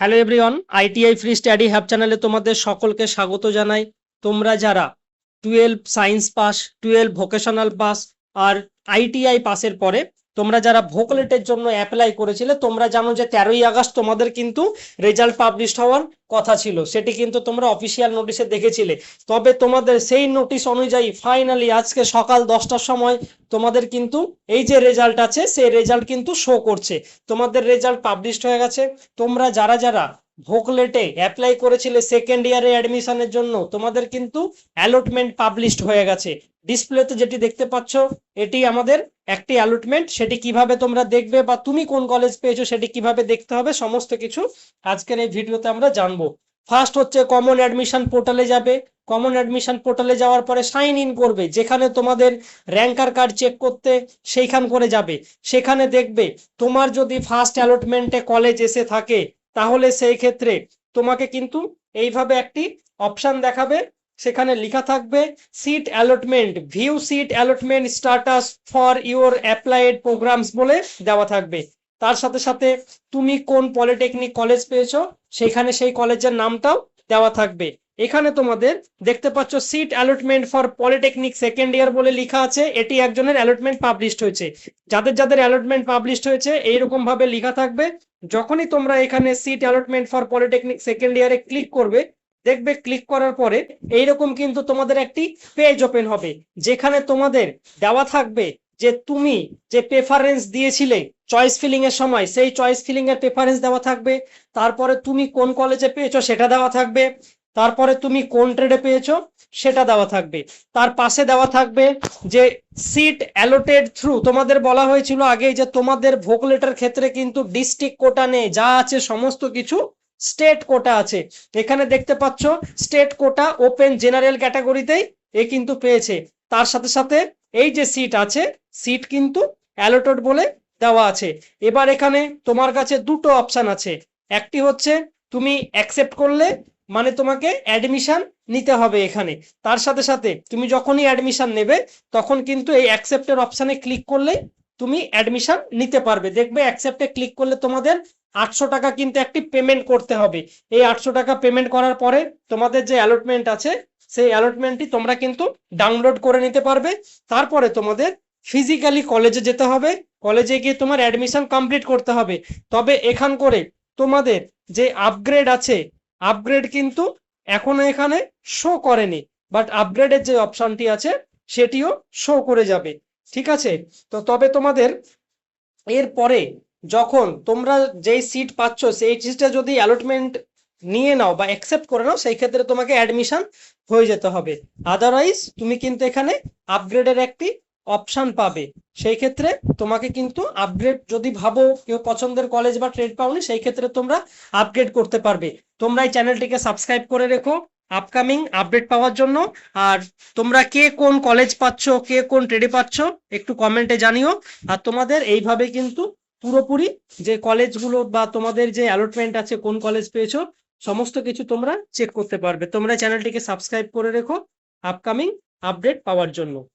Hello everyone, ITI free study have চ্যানেলে তোমাদের সকলকে স্বাগত জানাই। তোমরা যারা 12 সায়েন্স পাস, 12 ভোকেশনাল পাস আর আইটিআই পাসের পরে তোমরা যারা ভোকলেটের জন্য অ্যাপ্লাই করেছিলে, তোমরা জানো যে 13ই আগস্ট তোমাদের কিন্তু রেজাল্ট পাবলিশ হওয়ার কথা ছিল। সেটি কিন্তু তোমরা অফিসিয়াল নোটিশে দেখেছিলে। তবে তোমাদের সেই নোটিশ অনুযায়ী ফাইনালি আজকে সকাল 10টার সময় তোমাদের কিন্তু এই যে রেজাল্ট আছে সেই রেজাল্ট কিন্তু শো করছে। তোমাদের রেজাল্ট পাবলিশড হয়ে গেছে। তোমরা যারা যারা ভোকলেটে অ্যাপ্লাই করেছিলে সেকেন্ড ইয়ারে অ্যাডমিশনের জন্য, তোমাদের কিন্তু অ্যালটমেন্ট পাবলিশড হয়ে গেছে। ডিসপ্লেতে যেটি দেখতে পাচ্ছ এটি আমাদের একটি অ্যালটমেন্ট। সেটি কিভাবে তোমরা দেখবে বা তুমি কোন কলেজ পেয়েছো সেটি কিভাবে দেখতে হবে সমস্ত কিছু আজকের এই ভিডিওতে আমরা জানবো। ফার্স্ট হচ্ছে কমন অ্যাডমিশন পোর্টালে যাবে। কমন অ্যাডমিশন পোর্টালে যাওয়ার পরে সাইন ইন করবে, যেখানে তোমাদের র্যাঙ্কার কার্ড চেক করতে সেইখান করে যাবে। সেখানে দেখবে তোমার যদি ফার্স্ট অ্যালটমেন্টে কলেজ এসে থাকে তাহলে সেই ক্ষেত্রে তোমাকে কিন্তু এইভাবে একটি অপশন দেখাবে। সেখানে লেখা থাকবে seat allotment, view seat allotment status for your applied programmes বলে দেওয়া থাকবে। তার সাথে সাথে তুমি কোন পলিটেকনিক কলেজ পেয়েছো সেখানে সেই কলেজের নামটাও দেওয়া থাকবে। এখানে তোমাদের দেখতে পাচ্ছ seat allotment for polytechnic second year বলে লেখা আছে। এটি একজনের অ্যালটমেন্ট পাবলিশড হয়েছে। যাদের যাদের অ্যালটমেন্ট পাবলিশড হয়েছে এইরকম ভাবে লেখা থাকবে। যখনই তোমরা এখানে seat allotment for polytechnic second ইয়ারে ক্লিক করবে, দেখবে ক্লিক করার পরে এইরকম কিন্তু তোমাদের একটি পেজ ওপেন হবে, যেখানে তোমাদের দেওয়া থাকবে যে তুমি যে প্রেফারেন্স দিয়েছিলে চয়েস ফিলিং এর সময় সেই চয়েস ফিলিং এর প্রেফারেন্স দেওয়া থাকবে। তারপরে তুমি কোন কলেজে পেয়েছো সেটা দেওয়া থাকবে। তারপরে তুমি কোন ট্রেডে পেয়েছো সেটা দেওয়া থাকবে। তার পাশে দেওয়া থাকবে যে সিট অ্যালোটেড থ্রু, তোমাদের বলা হয়েছিল আগে যে তোমাদের ভোকলেটের ক্ষেত্রে কিন্তু ডিস্ট্রিক্ট কোটা নেই, যা আছে সমস্ত কিছু স্টেট কোটা আছে। এখানে দেখতে পাচ্ছ স্টেট কোটা ওপেন জেনারেল ক্যাটাগরিতেই এ কিন্তু পেয়েছে। তার সাথে সাথে এই যে সিট আছে সিট কিন্তু অ্যালোটেড বলে দেওয়া আছে। এবার এখানে তোমার কাছে দুটো অপশন আছে। একটি হচ্ছে তুমি অ্যাকসেপ্ট করলে, মানে তোমাকে অ্যাডমিশন নিতে হবে এখানে। তার সাথে সাথে তুমি যখনই অ্যাডমিশন নেবে তখন কিন্তু এই অ্যাকসেপ্টের অপশানে ক্লিক করলে তুমি অ্যাডমিশন নিতে পারবে। দেখবে অ্যাকসেপ্টে ক্লিক করলে তোমাদের 800 টাকা কিন্তু একটি পেমেন্ট করতে হবে। এই 800 টাকা পেমেন্ট করার পরে তোমাদের যে অ্যালটমেন্ট আছে সেই অ্যালটমেন্টটি তোমরা কিন্তু ডাউনলোড করে নিতে পারবে। তারপরে তোমাদের ফিজিক্যালি কলেজে যেতে হবে, কলেজে গিয়ে তোমার অ্যাডমিশন কমপ্লিট করতে হবে। তবে এখান করে তোমাদের যে আপগ্রেড আছে, আপগ্রেড কিন্তু এখনো এখানে শো করেনি, বাট আপগ্রেডের যে অপশনটি আছে সেটিও শো করে যাবে। ঠিক আছে, তো তবে তোমাদের এরপরে যখন তোমরা যেই সিট পাচ্ছ সেই সিটটা যদি অ্যালটমেন্ট নিয়ে নাও বা অ্যাকসেপ্ট করে নাও সেই ক্ষেত্রে তোমাকে অ্যাডমিশন হয়ে যেতে হবে। আদারওয়াইজ তুমি কিন্তু এখানে আপগ্রেডের একটি অপশন পাবে। সেই ক্ষেত্রে তোমাকে কিন্তু আপগ্রেড, যদি ভাবো কেউ পছন্দের কলেজ বা ট্রেড পাওনি, সেই ক্ষেত্রে তোমরা আপগ্রেড করতে পারবে। তোমরা এই চ্যানেলটিকে সাবস্ক্রাইব করে রেখো আপকামিং আপডেট পাওয়ার জন্য। আর তোমরা কে কোন কলেজ পাচ্ছ, কে কোন ট্রেডে পাচ্ছ একটু কমেন্টে জানিও। আর তোমাদের এইভাবে কিন্তু পুরোপুরি যে কলেজগুলো বা তোমাদের যে অ্যালটমেন্ট আছে কোন কলেজ পেয়েছো সমস্ত কিছু তোমরা চেক করতে পারবে। তোমরা চ্যানেলটিকে সাবস্ক্রাইব করে রেখো আপকামিং আপডেট পাওয়ার জন্য।